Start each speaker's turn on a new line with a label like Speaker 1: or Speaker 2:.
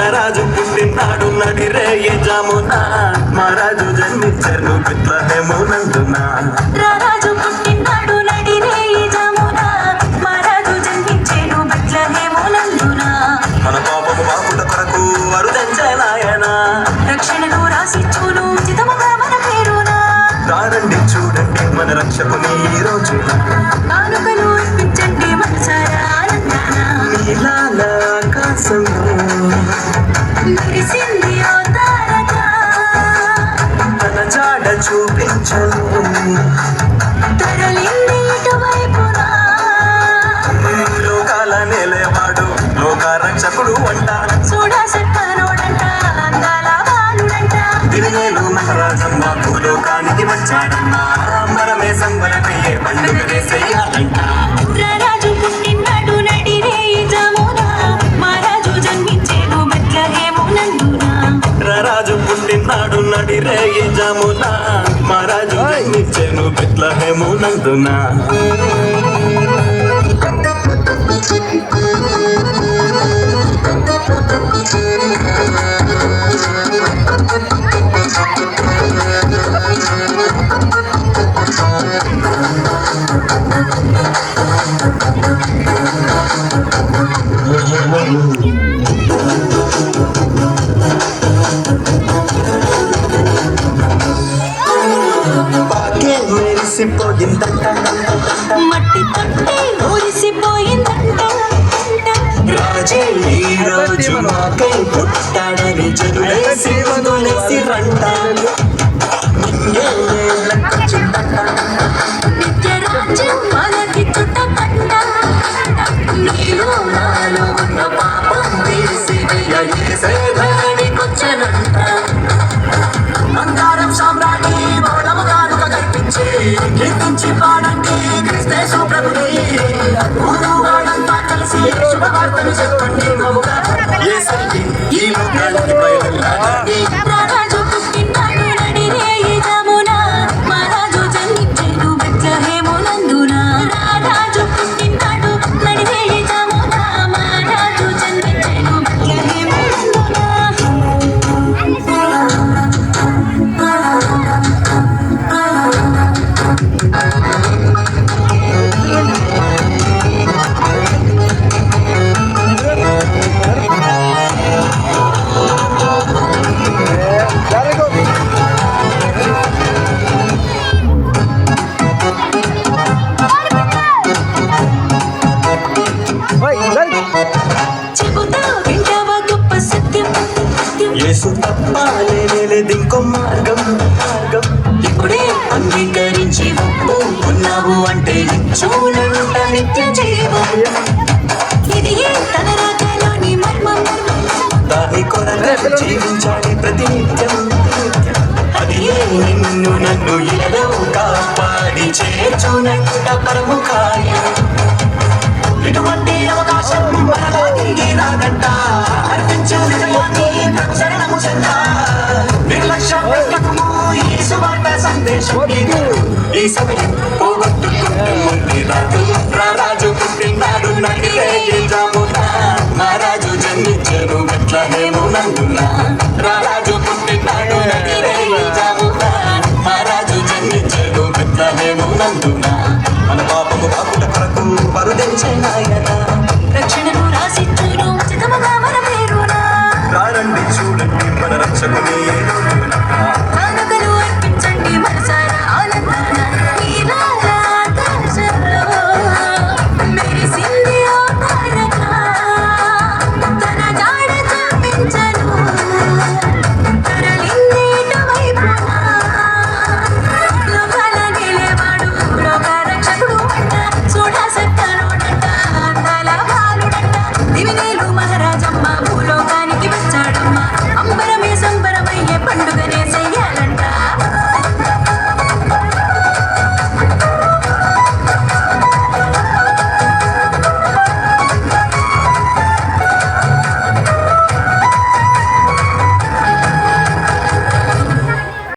Speaker 1: రాజు పుట్టినాడు నడిరే జామున మహారాజు జన్మించను బెత్లెహేమునందున
Speaker 2: రాజు పుట్టినాడు నడిరే జామున మహారాజు జన్మించెను బెత్లెహేమునందున
Speaker 1: మన పాపము బాపుట కొరకు వరుదంచనాయన
Speaker 2: రక్షణను రాసిచ్చును ఉచితముగా మన పేరున
Speaker 1: రండి చూడండి మన రక్షకుని ఈ రోజు
Speaker 2: కానుకలు ఇప్పించండి మనసారా ఆనందాన
Speaker 1: నీలాల ఆకాశంలో
Speaker 2: మెరిసింది ఓ తారక
Speaker 1: తన జాడ చూపించను
Speaker 2: తరలింది ఇటువైపున
Speaker 1: లోకాల నేలేవాడు లోక రక్షకుడు అంట
Speaker 2: చూడా సక్కనోడంట అందాల బాలుడంట
Speaker 1: తిరునేలు మహారాజమ్మ భూలోకానికి వచ్చాడమ్మా మనమే సంబరమయ్యే పండుగ చేసేయాలంట
Speaker 2: రాజు పుట్టినాడు నడిరే జామున మహారాజు జన్మించెను బెత్లెహేమునందున
Speaker 1: రాజు పుట్టినాడు నడిరే జామున మహారాజు జన్మించెను బెత్లెహేమునందున మెరిసిపోయిందంట
Speaker 2: మట్టి తొట్టి ఊరిసిపోయిందంట
Speaker 1: రాజే ఈ రోజు మాకై పుట్టాడని జనులేసి వదిలేసి రంట
Speaker 2: నిత్య రాజ్యం మనకి చుట్టపడ్డ
Speaker 1: నీలో నాలో ఉన్న పాపం తీసివేయకొచ్చనంట బంగారం సామ్రాణి బోళముగానుక కల్పించి కీర్తించి పాడండి క్రిస్తేసు ప్రభుని ఊరుగాడంతా కలిసి శుభవార్తలు చెప్పండి యేసయ్య ఈ లోకానికి బయలుదేరండి
Speaker 2: రాజు పుట్టినాడు నడిరే జామున మహారాజు జన్మించెను బెత్లెహేమునందున రాజు పుట్టినాడు నడిరే జామున మహారాజు జన్మించెను బెత్లెహేమునందున చెబుతా వింటావా గొప్ప సత్యం
Speaker 1: యేసు తప్ప లేనేలేదు ఇంకో మార్గం
Speaker 2: ఇప్పుడే
Speaker 1: అంగీకరించి ఉన్నావు అంటే
Speaker 2: చూడంట నిత్య జీవం ఇది తన రాకలోని మర్మం
Speaker 1: దాని కొరకు జీవించాలి ప్రతినిత్యం అది నిన్ను నన్ను ఎదో కాపాడి చేర్చునంట పరముఖాయ ఇటువంటి అవకాశం మనలోకి రాదంట అర్పించు హృదయాన్ని శరణము చెంద నిర్లక్ష్యం పెట్టకుము ఈ సువార్త సందేశం ఈ సమయం పోగొట్టుకుంటూ రాదు